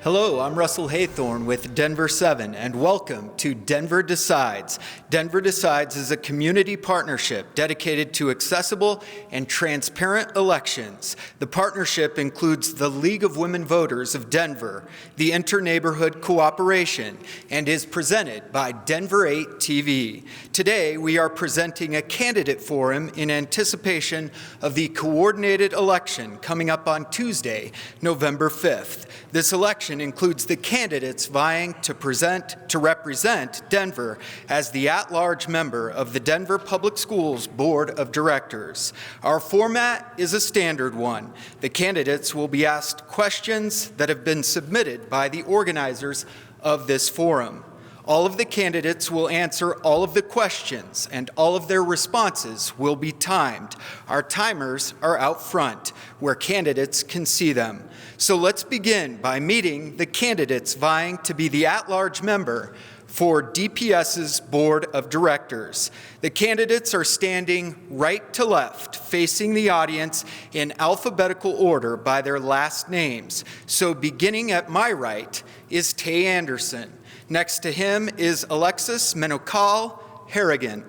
Hello, I'm Russell Haythorne with Denver 7, and welcome to Denver Decides. Denver Decides is a community partnership dedicated to accessible and transparent elections. The partnership includes the League of Women Voters of Denver, the Inter-Neighborhood Cooperation, and is presented by Denver 8 TV. Today, we are presenting a candidate forum in anticipation of the coordinated election coming up on Tuesday, November 5th. This election includes the candidates vying to represent Denver as the at-large member of the Denver Public Schools Board of Directors. Our format is a standard one. The candidates will be asked questions that have been submitted by the organizers of this forum. All of the candidates will answer all of the questions, and all of their responses will be timed. Our timers are out front, where candidates can see them. So let's begin by meeting the candidates vying to be the at-large member for DPS's Board of Directors. The candidates are standing right to left, facing the audience in alphabetical order by their last names. So beginning at my right is Tay Anderson. Next to him is Alexis Menokal Harrigan.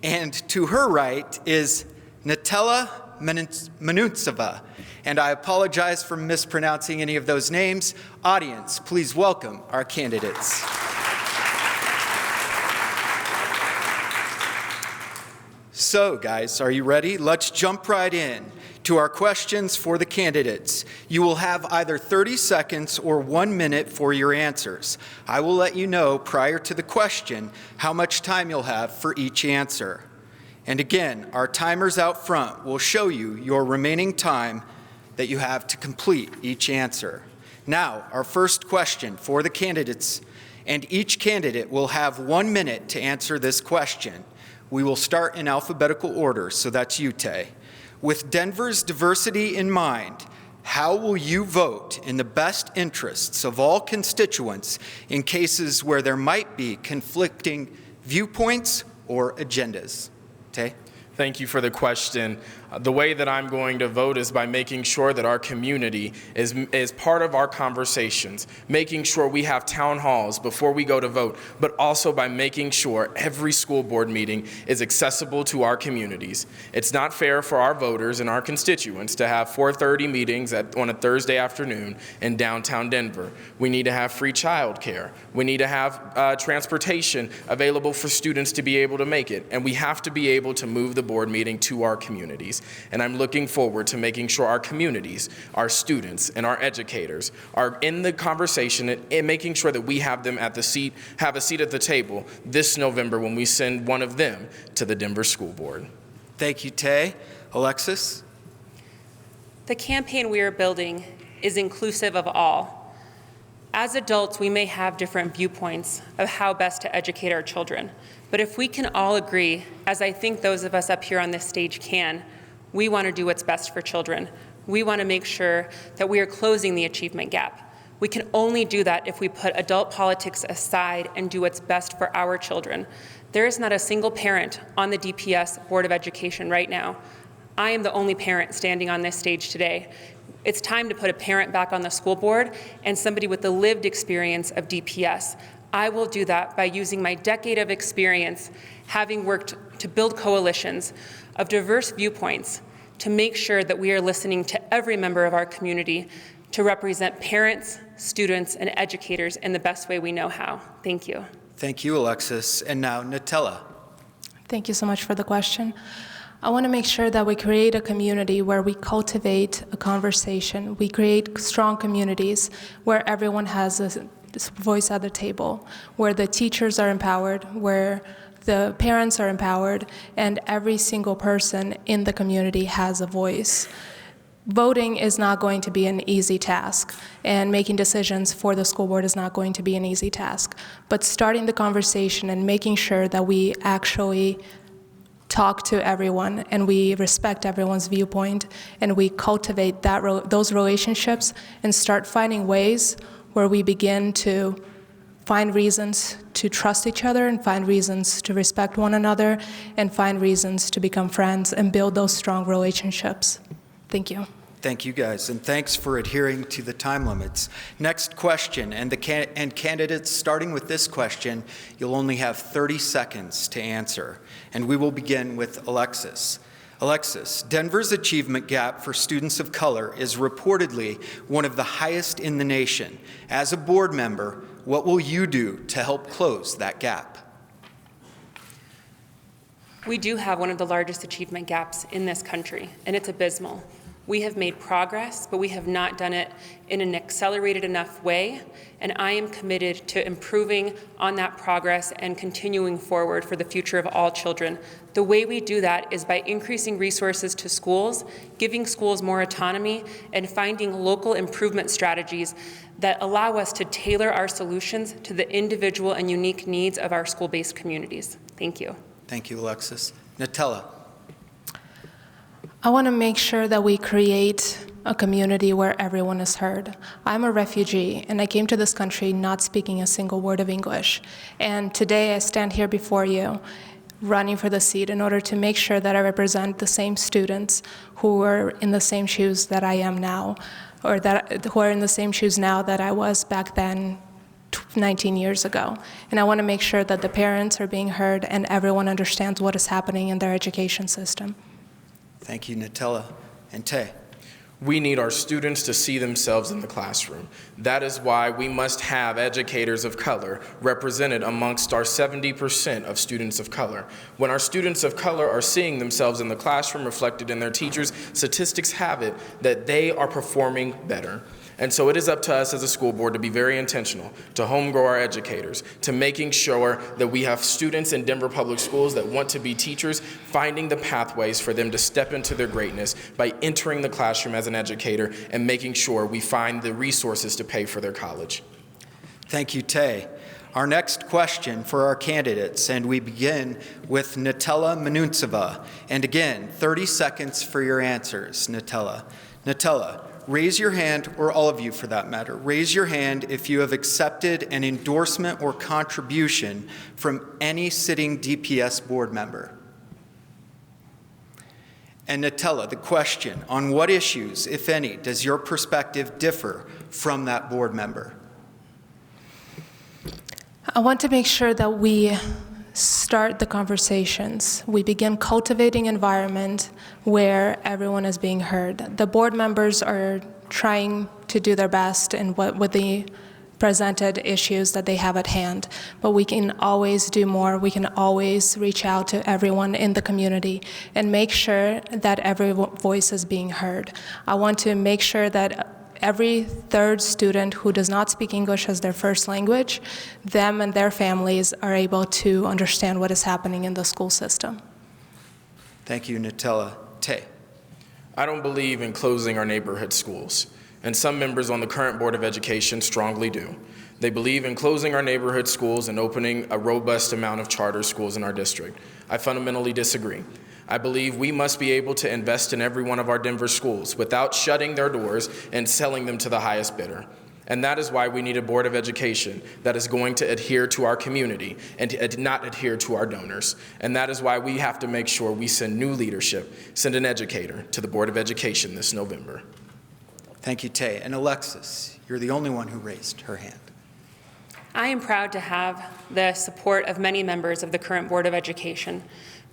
And to her right is Natella Manuntseva. And I apologize for mispronouncing any of those names. Audience, please welcome our candidates. So, guys, are you ready? Let's jump right in to our questions for the candidates. You will have either 30 seconds or 1 minute for your answers. I will let you know prior to the question how much time you'll have for each answer. And again, our timers out front will show you your remaining time that you have to complete each answer. Now, our first question for the candidates, and each candidate will have 1 minute to answer this question. We will start in alphabetical order, so that's you, Tay. With Denver's diversity in mind, how will you vote in the best interests of all constituents in cases where there might be conflicting viewpoints or agendas? Tay? Thank you for the question. The way that I'm going to vote is by making sure that our community is part of our conversations, making sure we have town halls before we go to vote, but also by making sure every school board meeting is accessible to our communities. It's not fair for our voters and our constituents to have 4:30 meetings on a Thursday afternoon in downtown Denver. We need to have free childcare. We need to have transportation available for students to be able to make it, and we have to be able to move the board meeting to our communities. And I'm looking forward to making sure our communities, our students, and our educators are in the conversation and making sure that we have them have a seat at the table this November when we send one of them to the Denver School Board. Thank you, Tay. Alexis? The campaign we are building is inclusive of all. As adults, we may have different viewpoints of how best to educate our children. But if we can all agree, as I think those of us up here on this stage can, we want to do what's best for children. We want to make sure that we are closing the achievement gap. We can only do that if we put adult politics aside and do what's best for our children. There is not a single parent on the DPS Board of Education right now. I am the only parent standing on this stage today. It's time to put a parent back on the school board and somebody with the lived experience of DPS. I will do that by using my decade of experience, having worked to build coalitions of diverse viewpoints, to make sure that we are listening to every member of our community to represent parents, students, and educators in the best way we know how. Thank you. Thank you, Alexis. And now, Natella. Thank you so much for the question. I want to make sure that we create a community where we cultivate a conversation. We create strong communities where everyone has a voice at the table, where the teachers are empowered, where the parents are empowered, and every single person in the community has a voice. Voting is not going to be an easy task, and making decisions for the school board is not going to be an easy task. But starting the conversation and making sure that we actually talk to everyone and we respect everyone's viewpoint and we cultivate those relationships and start finding ways where we begin to find reasons to trust each other and find reasons to respect one another and find reasons to become friends and build those strong relationships. Thank you. Thank you, guys, and thanks for adhering to the time limits. Next question, and candidates, starting with this question, you'll only have 30 seconds to answer, and we will begin with Alexis. Alexis, Denver's achievement gap for students of color is reportedly one of the highest in the nation. As a board member, what will you do to help close that gap? We do have one of the largest achievement gaps in this country, and it's abysmal. We have made progress, but we have not done it in an accelerated enough way, and I am committed to improving on that progress and continuing forward for the future of all children. The way we do that is by increasing resources to schools, giving schools more autonomy, and finding local improvement strategies that allow us to tailor our solutions to the individual and unique needs of our school-based communities. Thank you. Thank you, Alexis. Nutella. I want to make sure that we create a community where everyone is heard. I'm a refugee, and I came to this country not speaking a single word of English. And today I stand here before you, running for the seat in order to make sure that I represent the same students who are in the same shoes that I am now, or who are in the same shoes now that I was back then 19 years ago. And I want to make sure that the parents are being heard and everyone understands what is happening in their education system. Thank you, Nutella. And Tay. We need our students to see themselves in the classroom. That is why we must have educators of color represented amongst our 70% of students of color. When our students of color are seeing themselves in the classroom reflected in their teachers, statistics have it that they are performing better. And so it is up to us as a school board to be very intentional, to home grow our educators, to making sure that we have students in Denver Public Schools that want to be teachers, finding the pathways for them to step into their greatness by entering the classroom as an educator and making sure we find the resources to pay for their college. Thank you, Tay. Our next question for our candidates, and we begin with Nutella Manuntseva. And again, 30 seconds for your answers, Nutella. Nutella, raise your hand, or all of you for that matter, raise your hand if you have accepted an endorsement or contribution from any sitting DPS board member. And Nutella, the question, on what issues, if any, does your perspective differ from that board member? I want to make sure that we start the conversations. We begin cultivating an environment where everyone is being heard. The board members are trying to do their best in with the presented issues that they have at hand, but we can always do more. We can always reach out to everyone in the community and make sure that every voice is being heard. I want to make sure that every third student who does not speak English as their first language, them and their families are able to understand what is happening in the school system. Thank you, Nutella. Tay. I don't believe in closing our neighborhood schools, and some members on the current Board of Education strongly do. They believe in closing our neighborhood schools and opening a robust amount of charter schools in our district. I fundamentally disagree. I believe we must be able to invest in every one of our Denver schools without shutting their doors and selling them to the highest bidder. And that is why we need a Board of Education that is going to adhere to our community and to not adhere to our donors. And that is why we have to make sure we send new leadership, send an educator to the Board of Education this November. Thank you, Tay. And Alexis, you're the only one who raised her hand. I am proud to have the support of many members of the current Board of Education,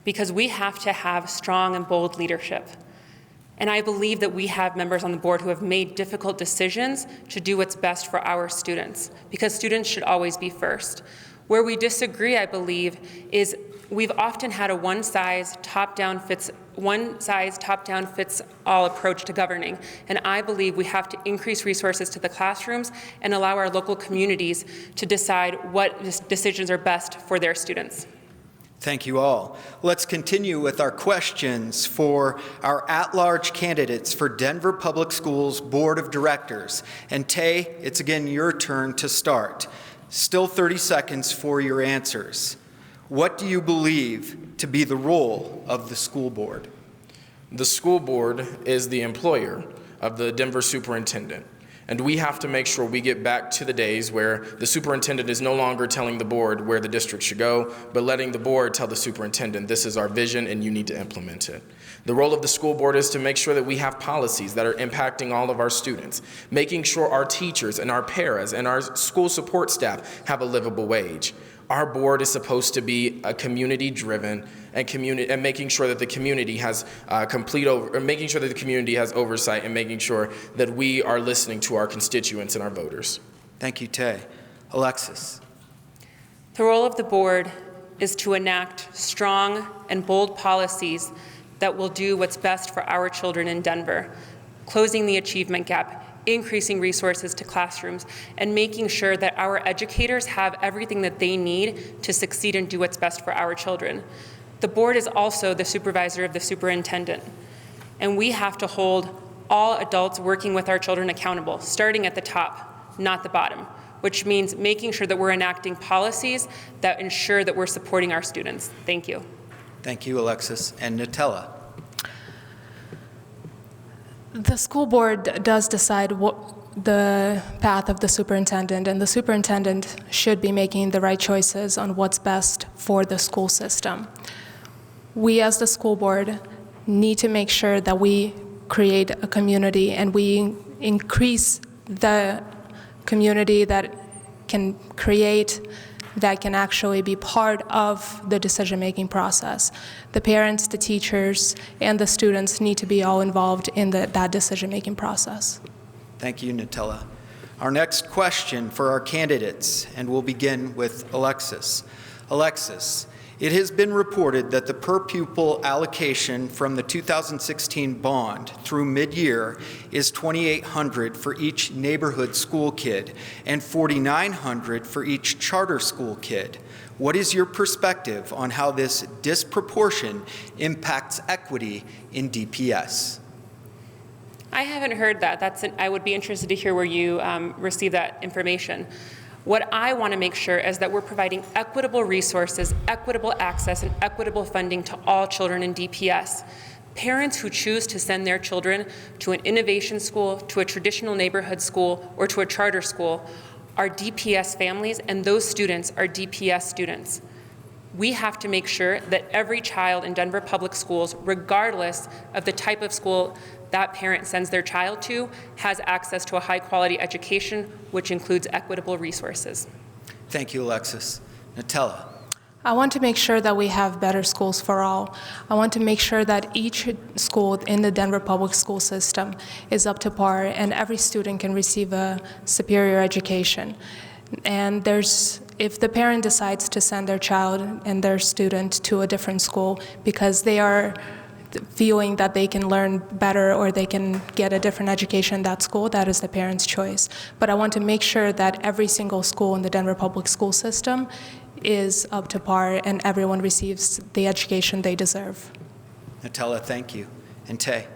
because we have to have strong and bold leadership. And I believe that we have members on the board who have made difficult decisions to do what's best for our students, because students should always be first. Where we disagree, I believe, is we've often had a one-size top-down fits all approach to governing. And I believe we have to increase resources to the classrooms and allow our local communities to decide what decisions are best for their students. Thank you all. Let's continue with our questions for our at-large candidates for Denver Public Schools Board of Directors. And Tay, it's again your turn to start. Still 30 seconds for your answers. What do you believe to be the role of the school board? The school board is the employer of the Denver superintendent. And we have to make sure we get back to the days where the superintendent is no longer telling the board where the district should go, but letting the board tell the superintendent, this is our vision and you need to implement it. The role of the school board is to make sure that we have policies that are impacting all of our students, making sure our teachers and our paras and our school support staff have a livable wage. Our board is supposed to be a community-driven and making sure that the community has making sure that the community has oversight and making sure that we are listening to our constituents and our voters. Thank you, Tay. Alexis. The role of the board is to enact strong and bold policies that will do what's best for our children in Denver, closing the achievement gap, increasing resources to classrooms, and making sure that our educators have everything that they need to succeed and do what's best for our children. The board is also the supervisor of the superintendent, and we have to hold all adults working with our children accountable, starting at the top, not the bottom, which means making sure that we're enacting policies that ensure that we're supporting our students. Thank you. Thank you, Alexis. And Nutella. The school board does decide what the path of the superintendent, and the superintendent should be making the right choices on what's best for the school system. We as the school board need to make sure that we create a community and we increase the community that can create, that can actually be part of the decision-making process. The parents, the teachers, and the students need to be all involved in that decision-making process. Thank you, Nutella. Our next question for our candidates, and we'll begin with Alexis. Alexis, it has been reported that the per-pupil allocation from the 2016 bond through mid-year is $2,800 for each neighborhood school kid and $4,900 for each charter school kid. What is your perspective on how this disproportion impacts equity in DPS? I haven't heard that. I would be interested to hear where you receive that information. What I want to make sure is that we're providing equitable resources, equitable access, and equitable funding to all children in DPS. Parents who choose to send their children to an innovation school, to a traditional neighborhood school, or to a charter school are DPS families, and those students are DPS students. We have to make sure that every child in Denver Public Schools, regardless of the type of school that parent sends their child to, has access to a high-quality education, which includes equitable resources. Thank you, Alexis. Nutella. I want to make sure that we have better schools for all. I want to make sure that each school in the Denver public school system is up to par and every student can receive a superior education. And if the parent decides to send their child and their student to a different school because they are feeling that they can learn better or they can get a different education in that school, that is the parent's choice. But I want to make sure that every single school in the Denver public school system is up to par and everyone receives the education they deserve. Nutella, thank you. And Tay.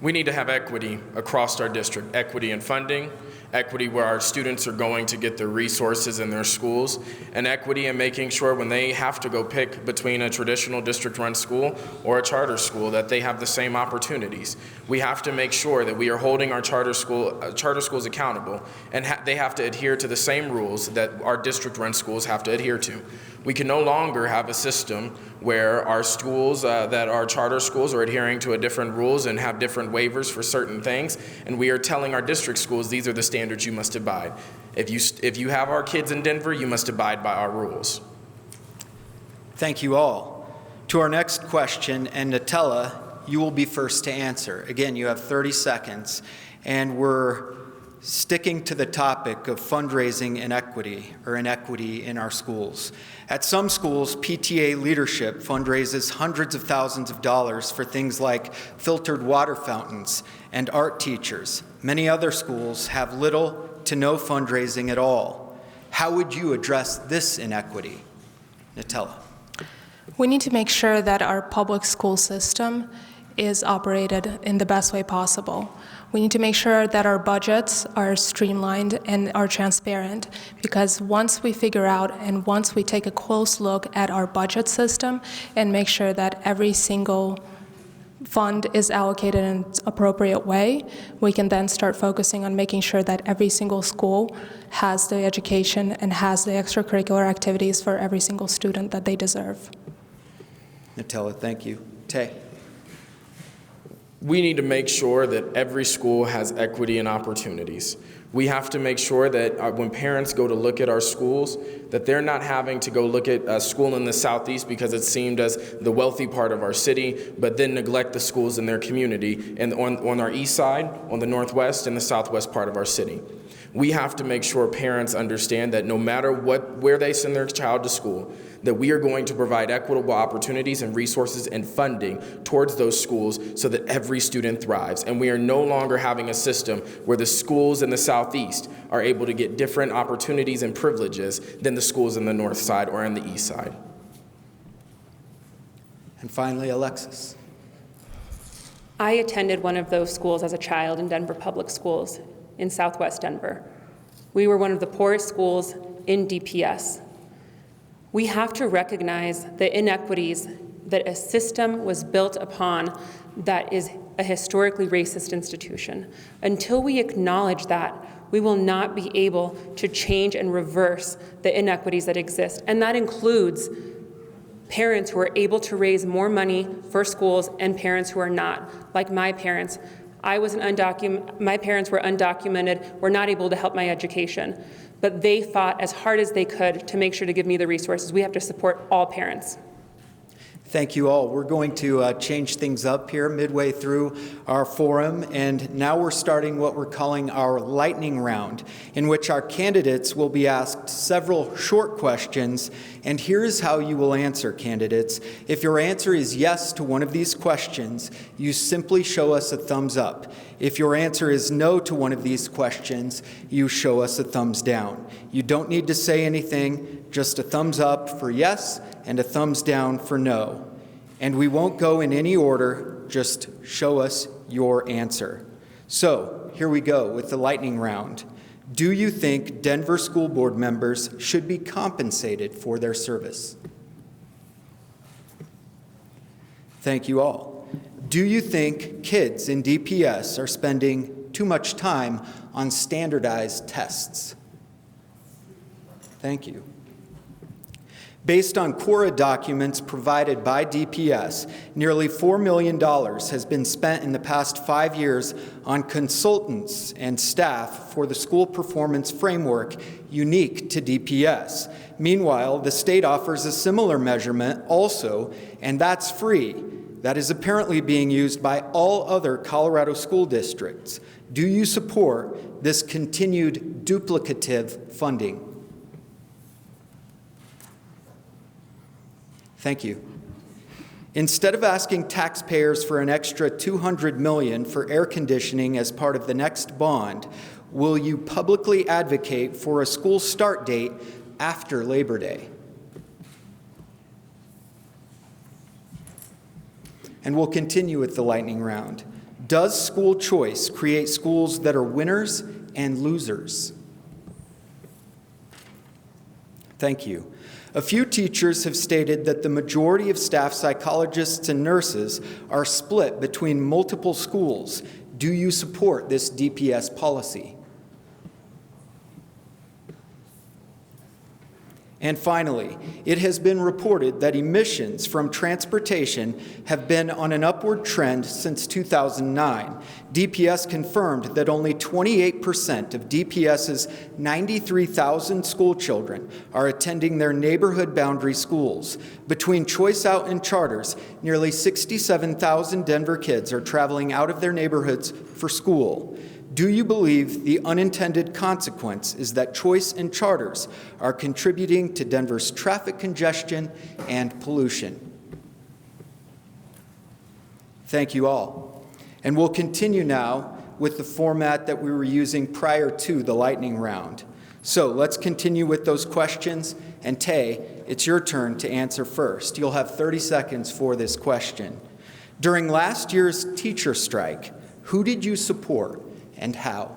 We need to have equity across our district, equity in funding, equity where our students are going to get the resources in their schools, and equity in making sure when they have to go pick between a traditional district-run school or a charter school that they have the same opportunities. We have to make sure that we are holding our charter schools accountable, and they have to adhere to the same rules that our district-run schools have to adhere to. We can no longer have a system where our schools, that our charter schools are adhering to different rules and have different waivers for certain things, and we are telling our district schools these are the standards you must abide. If you have our kids in Denver, you must abide by our rules. Thank you all. To our next question, and Nutella, you will be first to answer. Again, you have 30 seconds, and we're sticking to the topic of fundraising and equity, or inequity in our schools. At some schools, PTA leadership fundraises hundreds of thousands of dollars for things like filtered water fountains and art teachers. Many other schools have little to no fundraising at all. How would you address this inequity? Nutella. We need to make sure that our public school system is operated in the best way possible. We need to make sure that our budgets are streamlined and are transparent, because once we figure out and once we take a close look at our budget system and make sure that every single fund is allocated in its appropriate way, we can then start focusing on making sure that every single school has the education and has the extracurricular activities for every single student that they deserve. Nutella, thank you. Tay. We need to make sure that every school has equity and opportunities. We have to make sure that when parents go to look at our schools, that they're not having to go look at a school in the southeast because it's seemed as the wealthy part of our city, but then neglect the schools in their community and on our east side, on the northwest, and the southwest part of our city. We have to make sure parents understand that no matter where they send their child to school, that we are going to provide equitable opportunities and resources and funding towards those schools so that every student thrives. And we are no longer having a system where the schools in the southeast are able to get different opportunities and privileges than the schools in the north side or on the east side. And finally, Alexis. I attended one of those schools as a child in Denver Public Schools in Southwest Denver. We were one of the poorest schools in DPS. We have to recognize the inequities that a system was built upon that is a historically racist institution. Until we acknowledge that, we will not be able to change and reverse the inequities that exist. And that includes parents who are able to raise more money for schools and parents who are not, like my parents. My parents were undocumented, were not able to help my education, but they fought as hard as they could to make sure to give me the resources. We have to support all parents. Thank you all. We're going to change things up here midway through our forum, and now we're starting what we're calling our lightning round, in which our candidates will be asked several short questions, and here's how you will answer, candidates. If your answer is yes to one of these questions, you simply show us a thumbs up. If your answer is no to one of these questions, you show us a thumbs down. You don't need to say anything, just a thumbs up for yes and a thumbs down for no. And we won't go in any order, just show us your answer. So here we go with the lightning round. Do you think Denver school board members should be compensated for their service? Thank you all. Do you think kids in DPS are spending too much time on standardized tests? Thank you. Based on Cora documents provided by DPS, nearly $4 million has been spent in the past 5 years on consultants and staff for the school performance framework unique to DPS. Meanwhile, the state offers a similar measurement also, and that's free. That is apparently being used by all other Colorado school districts. Do you support this continued duplicative funding? Thank you. Instead of asking taxpayers for an extra $200 million for air conditioning as part of the next bond, will you publicly advocate for a school start date after Labor Day? And we'll continue with the lightning round. Does school choice create schools that are winners and losers? Thank you. A few teachers have stated that the majority of staff psychologists and nurses are split between multiple schools. Do you support this DPS policy? And finally, it has been reported that emissions from transportation have been on an upward trend since 2009. DPS confirmed that only 28% of DPS's 93,000 school children are attending their neighborhood boundary schools. Between Choice Out and charters, nearly 67,000 Denver kids are traveling out of their neighborhoods for school. Do you believe the unintended consequence is that choice and charters are contributing to Denver's traffic congestion and pollution? Thank you all. And we'll continue now with the format that we were using prior to the lightning round. So let's continue with those questions. And Tay, it's your turn to answer first. You'll have 30 seconds for this question. During last year's teacher strike, who did you support? And how?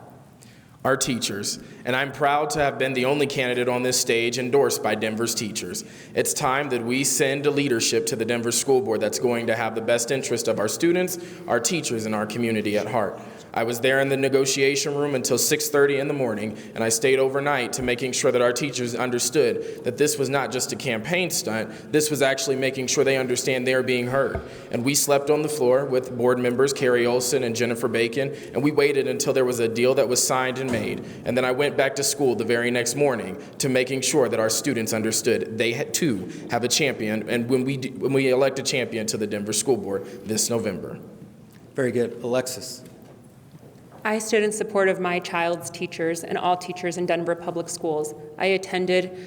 our teachers, and I'm proud to have been the only candidate on this stage endorsed by Denver's teachers. It's time that we send a leadership to the Denver School Board that's going to have the best interest of our students, our teachers, and our community at heart. I was there in the negotiation room until 6:30 in the morning, and I stayed overnight to making sure that our teachers understood that this was not just a campaign stunt, this was actually making sure they understand they are being heard. And we slept on the floor with board members Carrie Olson and Jennifer Bacon, and we waited until there was a deal that was signed and made. And then I went back to school the very next morning to making sure that our students understood they had too have a champion, and when we elect a champion to the Denver School Board this November. Very good. Alexis. I stood in support of my child's teachers and all teachers in Denver Public Schools. I attended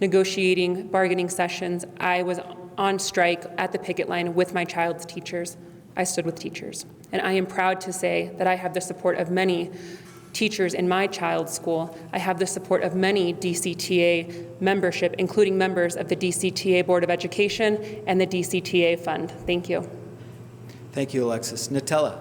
negotiating, bargaining sessions. I was on strike at the picket line with my child's teachers. I stood with teachers. And I am proud to say that I have the support of many teachers in my child's school. I have the support of many DCTA membership, including members of the DCTA Board of Education and the DCTA Fund. Thank you. Thank you, Alexis. Nutella.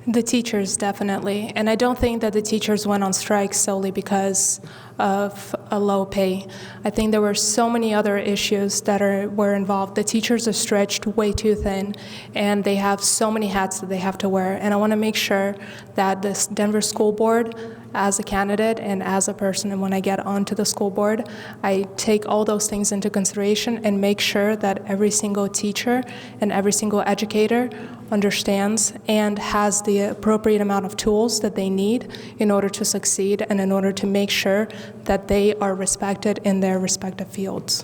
The teachers, definitely. And I don't think that the teachers went on strike solely because of a low pay. I think there were so many other issues that were involved. The teachers are stretched way too thin, and they have so many hats that they have to wear. And I want to make sure that this Denver School Board, as a candidate and as a person, and when I get onto the school board, I take all those things into consideration and make sure that every single teacher and every single educator understands and has the appropriate amount of tools that they need in order to succeed and in order to make sure that they are respected in their respective fields.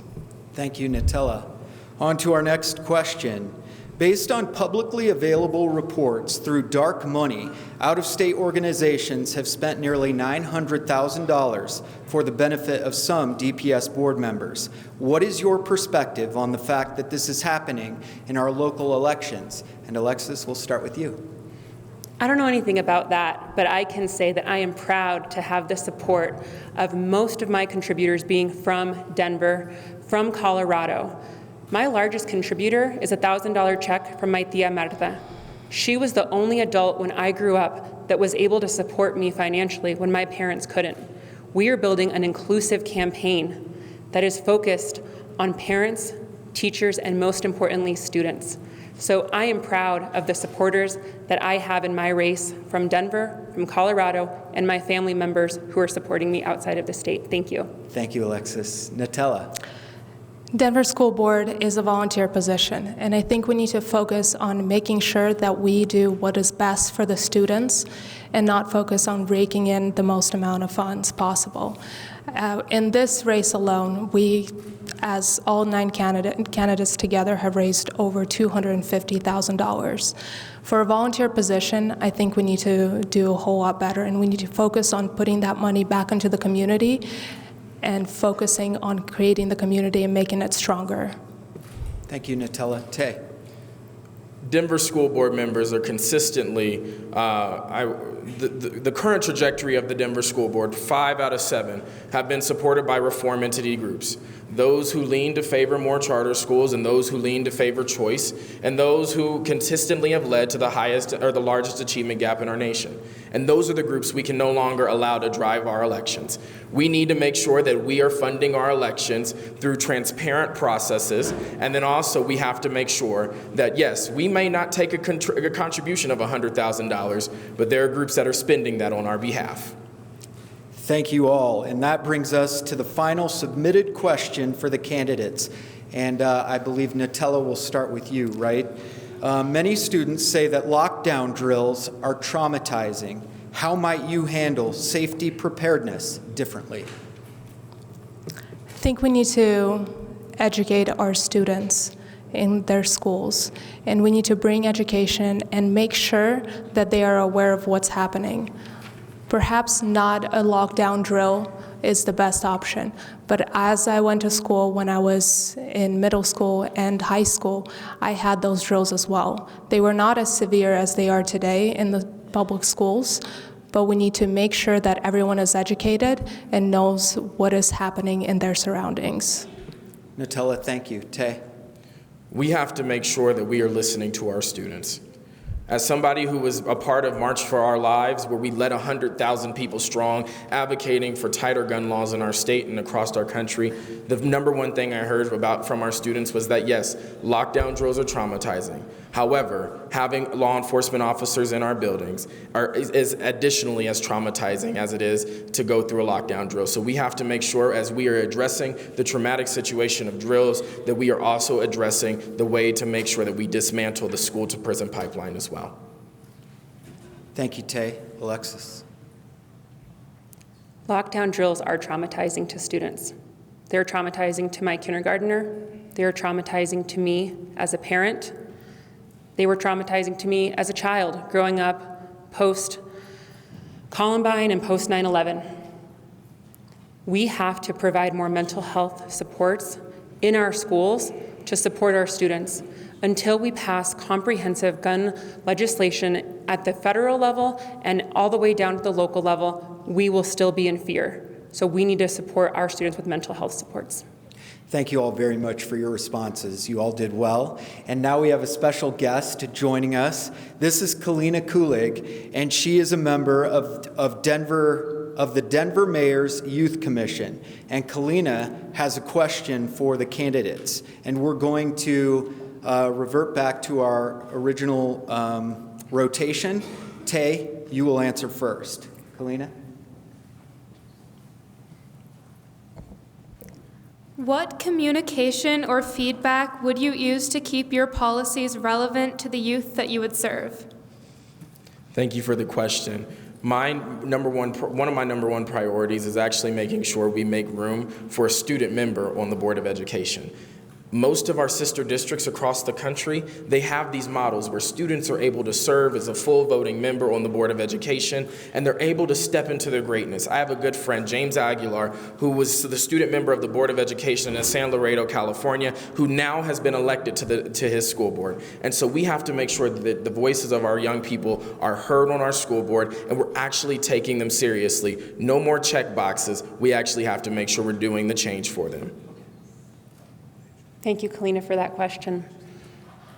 Thank you, Nutella. On to our next question. Based on publicly available reports through dark money, out-of-state organizations have spent nearly $900,000 for the benefit of some DPS board members. What is your perspective on the fact that this is happening in our local elections? And Alexis, we'll start with you. I don't know anything about that, but I can say that I am proud to have the support of most of my contributors being from Denver, from Colorado. My largest contributor is a $1,000 check from my tia Marta. She was the only adult when I grew up that was able to support me financially when my parents couldn't. We are building an inclusive campaign that is focused on parents, teachers, and most importantly, students. So I am proud of the supporters that I have in my race from Denver, from Colorado, and my family members who are supporting me outside of the state. Thank you. Thank you, Alexis. Nutella. Denver School Board is a volunteer position, and I think we need to focus on making sure that we do what is best for the students and not focus on raking in the most amount of funds possible. In this race alone, we, as all 9 candidates together, have raised over $250,000. For a volunteer position, I think we need to do a whole lot better, and we need to focus on putting that money back into the community and focusing on creating the community and making it stronger. Thank you, Nutella. Tay. Denver School Board members are consistently, the current trajectory of the Denver School Board, 5 out of 7, have been supported by reform entity groups. Those who lean to favor more charter schools and those who lean to favor choice, and those who consistently have led to the highest or the largest achievement gap in our nation. And those are the groups we can no longer allow to drive our elections. We need to make sure that we are funding our elections through transparent processes, and then also we have to make sure that, yes, we may not take a contribution of $100,000, but there are groups that are spending that on our behalf. Thank you all. And that brings us to the final submitted question for the candidates. And I believe Nutella will start with you, right? Many students say that lockdown drills are traumatizing. How might you handle safety preparedness differently? I think we need to educate our students in their schools, and we need to bring education and make sure that they are aware of what's happening. Perhaps not a lockdown drill is the best option, but as I went to school when I was in middle school and high school, I had those drills as well. They were not as severe as they are today in the public schools, but we need to make sure that everyone is educated and knows what is happening in their surroundings. Nutella, thank you. Tay. We have to make sure that we are listening to our students. As somebody who was a part of March for Our Lives, where we led 100,000 people strong, advocating for tighter gun laws in our state and across our country, the number one thing I heard from our students was that, yes, lockdown drills are traumatizing. However, having law enforcement officers in our buildings is additionally as traumatizing as it is to go through a lockdown drill. So we have to make sure, as we are addressing the traumatic situation of drills, that we are also addressing the way to make sure that we dismantle the school-to-prison pipeline as well. Thank you, Tay. Alexis. Lockdown drills are traumatizing to students. They're traumatizing to my kindergartner. They're traumatizing to me as a parent. They were traumatizing to me as a child growing up post-Columbine and post-9/11. We have to provide more mental health supports in our schools to support our students. Until we pass comprehensive gun legislation at the federal level and all the way down to the local level, we will still be in fear. So we need to support our students with mental health supports. Thank you all very much for your responses. You all did well. And now we have a special guest joining us. This is Kalina Kulig, and she is a member of the Denver Mayor's Youth Commission. And Kalina has a question for the candidates. And we're going to revert back to our original rotation. Tay, you will answer first. Kalina? What communication or feedback would you use to keep your policies relevant to the youth that you would serve? Thank you for the question. One of my number one priorities is actually making sure we make room for a student member on the Board of Education. Most of our sister districts across the country, they have these models where students are able to serve as a full voting member on the Board of Education, and they're able to step into their greatness. I have a good friend, James Aguilar, who was the student member of the Board of Education in San Laredo, California, who now has been elected to his school board. And so we have to make sure that the voices of our young people are heard on our school board, and we're actually taking them seriously. No more check boxes. We actually have to make sure we're doing the change for them. Thank you, Kalina, for that question.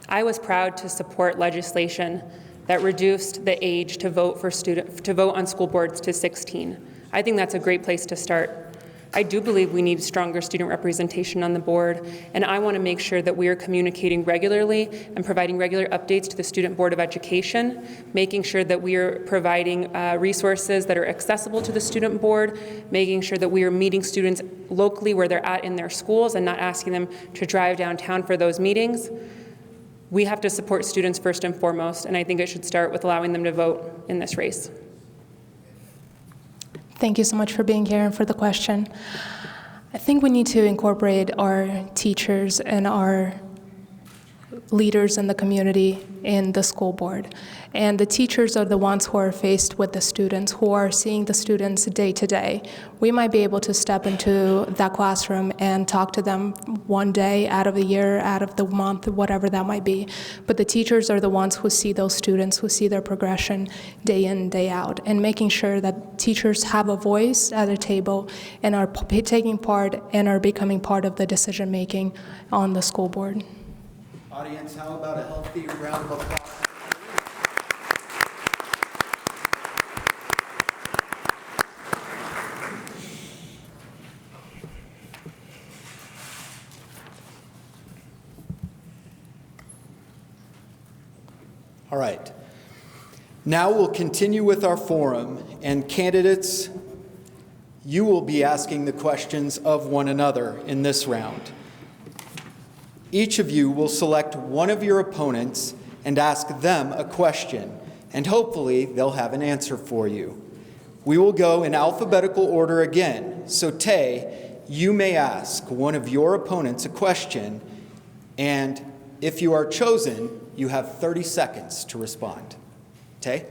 I was proud to support legislation that reduced the age to vote on school boards to 16. I think that's a great place to start. I do believe we need stronger student representation on the board, and I want to make sure that we are communicating regularly and providing regular updates to the Student Board of Education, making sure that we are providing resources that are accessible to the student board, making sure that we are meeting students locally where they're at in their schools and not asking them to drive downtown for those meetings. We have to support students first and foremost, and I think it should start with allowing them to vote in this race. Thank you so much for being here and for the question. I think we need to incorporate our teachers and our leaders in the community in the school board. And the teachers are the ones who are faced with the students, who are seeing the students day to day. We might be able to step into that classroom and talk to them one day out of the year, out of the month, whatever that might be. But the teachers are the ones who see those students, who see their progression day in, day out, and making sure that teachers have a voice at a table and are taking part and are becoming part of the decision making on the school board. Audience, how about a healthy round of applause? All right. Now we'll continue with our forum, and candidates, you will be asking the questions of one another in this round. Each of you will select one of your opponents and ask them a question, and hopefully they'll have an answer for you. We will go in alphabetical order again. So Tay, you may ask one of your opponents a question, and if you are chosen, you have 30 seconds to respond. Tay?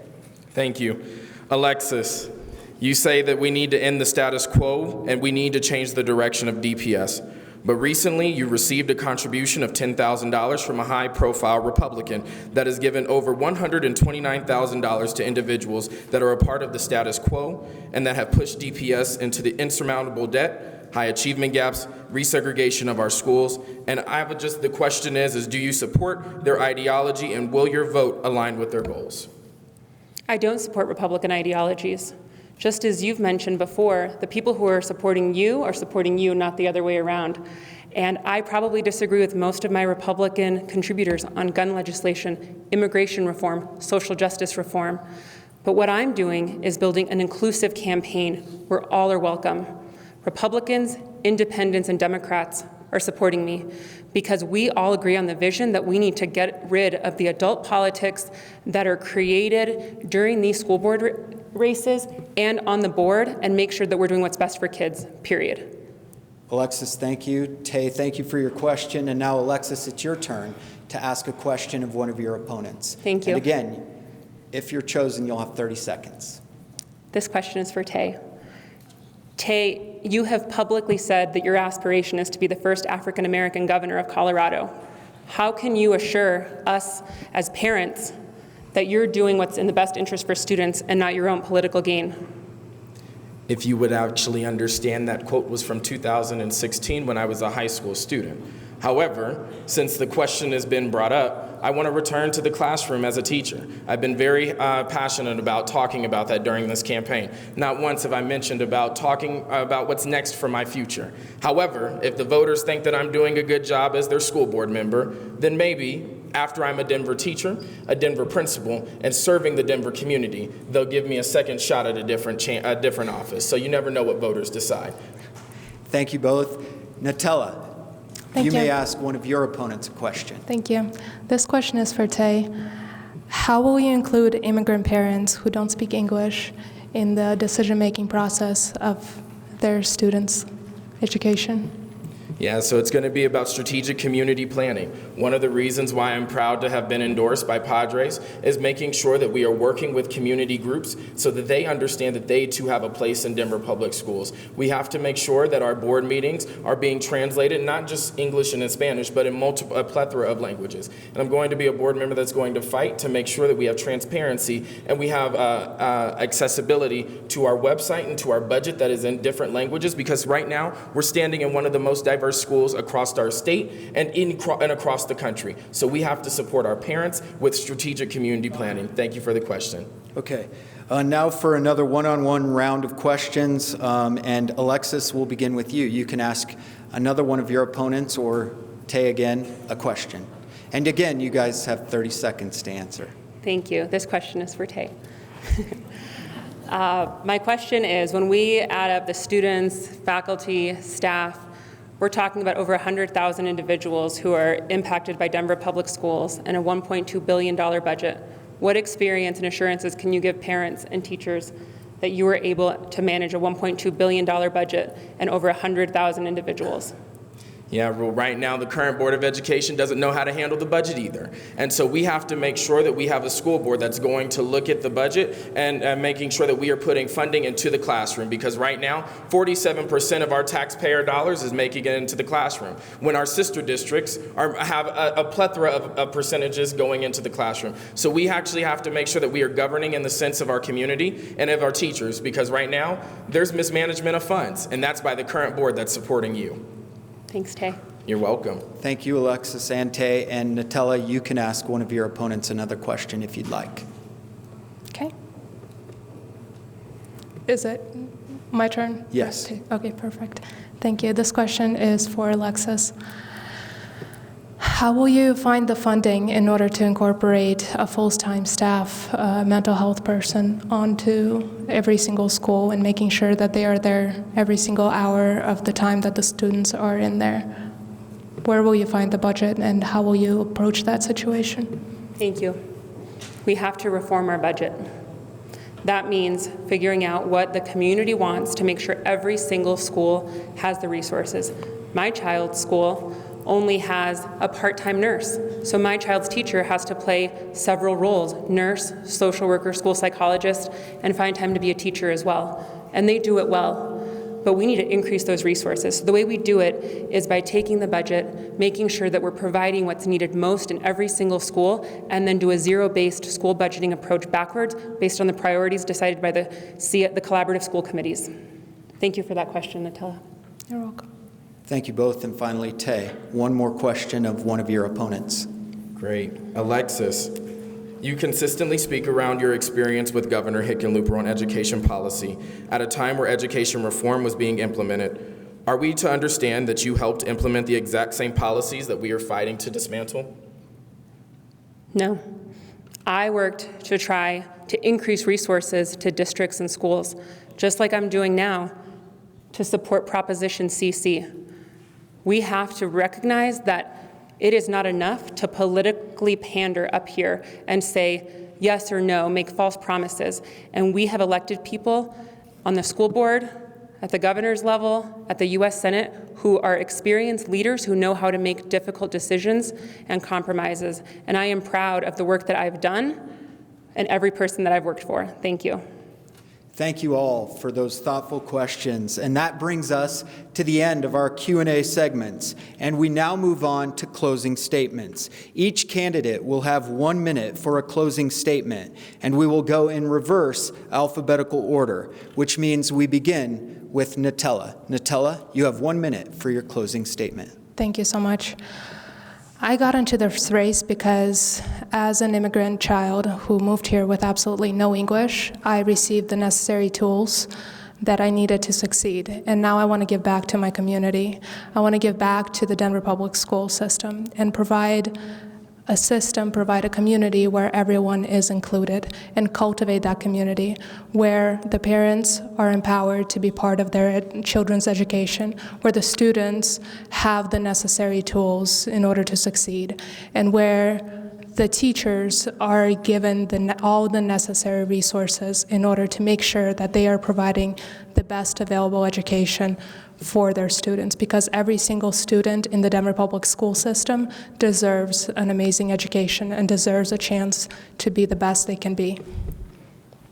Thank you. Alexis, you say that we need to end the status quo and we need to change the direction of DPS. But recently, you received a contribution of $10,000 from a high-profile Republican that has given over $129,000 to individuals that are a part of the status quo and that have pushed DPS into the insurmountable debt, high achievement gaps, resegregation of our schools. And the question is do you support their ideology, and will your vote align with their goals? I don't support Republican ideologies. Just as you've mentioned before, the people who are supporting you, not the other way around. And I probably disagree with most of my Republican contributors on gun legislation, immigration reform, social justice reform. But what I'm doing is building an inclusive campaign where all are welcome. Republicans, independents, and Democrats are supporting me because we all agree on the vision that we need to get rid of the adult politics that are created during these school board races and on the board, and make sure that we're doing what's best for kids, period. Alexis, thank you. Tay, thank you for your question. And now, Alexis, it's your turn to ask a question of one of your opponents. Thank you. And again, if you're chosen, you'll have 30 seconds. This question is for Tay. Tay, you have publicly said that your aspiration is to be the first African-American governor of Colorado. How can you assure us as parents that you're doing what's in the best interest for students and not your own political gain? If you would actually understand, that quote was from 2016 when I was a high school student. However, since the question has been brought up, I want to return to the classroom as a teacher. I've been very passionate about talking about that during this campaign. Not once have I mentioned about talking about what's next for my future. However, if the voters think that I'm doing a good job as their school board member, then maybe after I'm a Denver teacher, a Denver principal, and serving the Denver community, they'll give me a second shot at a different office. So you never know what voters decide. Thank you both. Natella, Thank you. may ask one of your opponents a question. Thank you. This question is for Tay. How will you include immigrant parents who don't speak English in the decision-making process of their students' education? Yeah, so it's going to be about strategic community planning. One of the reasons why I'm proud to have been endorsed by Padres is making sure that we are working with community groups so that they understand that they too have a place in Denver Public Schools. We have to make sure that our board meetings are being translated, not just English and in Spanish, but in a plethora of languages. And I'm going to be a board member that's going to fight to make sure that we have transparency and we have accessibility to our website and to our budget that is in different languages, because right now we're standing in one of the most diverse schools across our state and across the country. So we have to support our parents with strategic community planning. Thank you for the question. Okay. Now for another one-on-one round of questions. And Alexis, we'll begin with you. You can ask another one of your opponents, or Tay again, a question. And again, you guys have 30 seconds to answer. Thank you. This question is for Tay. My question is, when we add up the students, faculty, staff, we're talking about over 100,000 individuals who are impacted by Denver Public Schools and a $1.2 billion budget. What experience and assurances can you give parents and teachers that you were able to manage a $1.2 billion budget and over 100,000 individuals? Yeah, well, right now the current Board of Education doesn't know how to handle the budget either. And so we have to make sure that we have a school board that's going to look at the budget and making sure that we are putting funding into the classroom, because right now 47% of our taxpayer dollars is making it into the classroom, when our sister districts have a plethora of percentages going into the classroom. So we actually have to make sure that we are governing in the sense of our community and of our teachers, because right now there's mismanagement of funds, and that's by the current board that's supporting you. Thanks, Tay. You're welcome. Thank you, Alexis and Tay. And Natella, you can ask one of your opponents another question if you'd like. Okay. Is it my turn? Yes. Okay, perfect. Thank you. This question is for Alexis. How will you find the funding in order to incorporate a full-time staff, mental health person onto every single school and making sure that they are there every single hour of the time that the students are in there? Where will you find the budget, and how will you approach that situation? Thank you. We have to reform our budget. That means figuring out what the community wants to make sure every single school has the resources. My child's school only has a part-time nurse. So my child's teacher has to play several roles: nurse, social worker, school psychologist, and find time to be a teacher as well. And they do it well. but we need to increase those resources. So the way we do it is by taking the budget, making sure that we're providing what's needed most in every single school, and then do a zero-based school budgeting approach backwards based on the priorities decided by the collaborative school committees. Thank you for that question, Natella. You're welcome. Thank you both. And finally, Tay, one more question of one of your opponents. Great. Alexis, you consistently speak around your experience with Governor Hickenlooper on education policy at a time where education reform was being implemented. Are we to understand that you helped implement the exact same policies that we are fighting to dismantle? No. I worked to try to increase resources to districts and schools, just like I'm doing now to support Proposition CC. We have to recognize that it is not enough to politically pander up here and say yes or no, make false promises. And we have elected people on the school board, at the governor's level, at the U.S. Senate, who are experienced leaders who know how to make difficult decisions and compromises. And I am proud of the work that I've done and every person that I've worked for. Thank you. Thank you all for those thoughtful questions. And that brings us to the end of our Q&A segments. And we now move on to closing statements. Each candidate will have 1 minute for a closing statement, and we will go in reverse alphabetical order, which means we begin with Natella. Natella, you have 1 minute for your closing statement. Thank you so much. I got into this race because as an immigrant child who moved here with absolutely no English, I received the necessary tools that I needed to succeed. And now I want to give back to my community. I want to give back to the Denver Public School system and provide a community where everyone is included and cultivate that community where the parents are empowered to be part of their children's education, where the students have the necessary tools in order to succeed, and where the teachers are given all the necessary resources in order to make sure that they are providing the best available education for their students, because every single student in the Denver Public School system deserves an amazing education and deserves a chance to be the best they can be.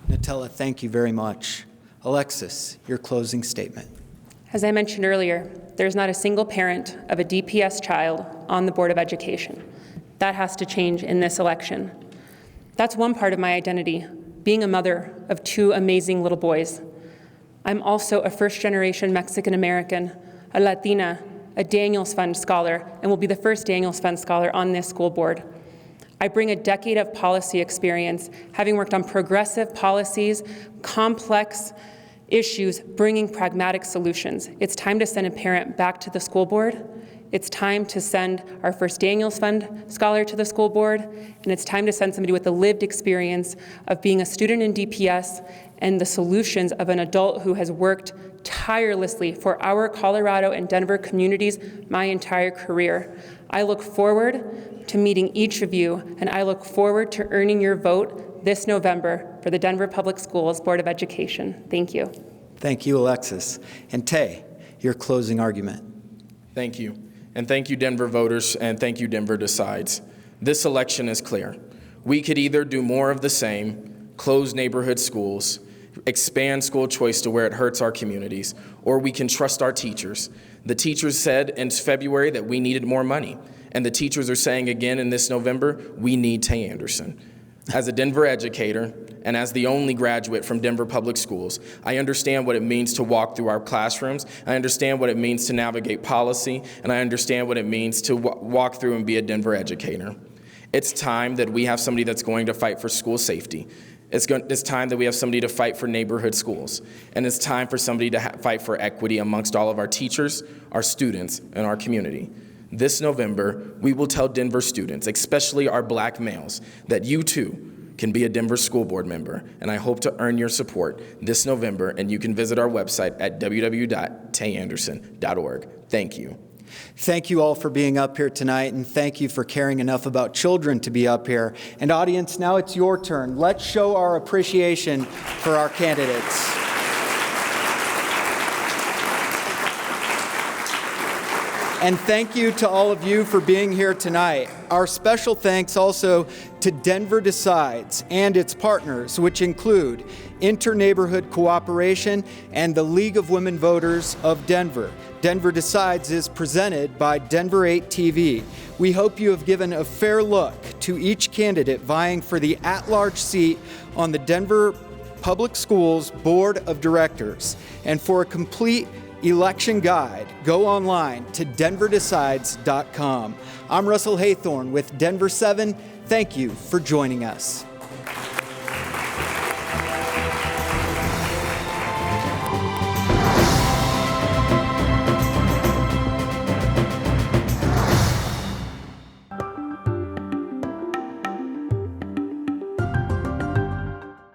Natella, thank you very much. Alexis, your closing statement. As I mentioned earlier, there's not a single parent of a DPS child on the Board of Education. That has to change in this election. That's one part of my identity, being a mother of 2 amazing little boys. I'm also a first-generation Mexican-American, a Latina, a Daniels Fund scholar, and will be the first Daniels Fund scholar on this school board. I bring a decade of policy experience, having worked on progressive policies, complex issues, bringing pragmatic solutions. It's time to send a parent back to the school board. It's time to send our first Daniels Fund scholar to the school board, and it's time to send somebody with the lived experience of being a student in DPS and the solutions of an adult who has worked tirelessly for our Colorado and Denver communities my entire career. I look forward to meeting each of you, and I look forward to earning your vote this November for the Denver Public Schools Board of Education. Thank you. Thank you, Alexis. And Tay, your closing argument. Thank you. And thank you, Denver voters, and thank you, Denver Decides. This election is clear. We could either do more of the same, close neighborhood schools, expand school choice to where it hurts our communities, or we can trust our teachers. The teachers said in February that we needed more money, and the teachers are saying again in this November, we need Tay Anderson. As a Denver educator, and as the only graduate from Denver Public Schools, I understand what it means to walk through our classrooms. I understand what it means to navigate policy, and I understand what it means to walk through and be a Denver educator. It's time that we have somebody that's going to fight for school safety. It's time that we have somebody to fight for neighborhood schools. And it's time for somebody to fight for equity amongst all of our teachers, our students, and our community. This November, we will tell Denver students, especially our black males, that you too can be a Denver school board member, and I hope to earn your support this November, and you can visit our website at www.tayanderson.org. Thank you. Thank you all for being up here tonight, and thank you for caring enough about children to be up here. And audience, now it's your turn. Let's show our appreciation for our candidates. And thank you to all of you for being here tonight. Our special thanks also to Denver Decides and its partners, which include Inter-Neighborhood Cooperation and the League of Women Voters of Denver. Denver Decides is presented by Denver 8 TV. We hope you have given a fair look to each candidate vying for the at-large seat on the Denver Public Schools Board of Directors. And for a complete election guide, go online to denverdecides.com. I'm Russell Haythorne with Denver 7. Thank you for joining us.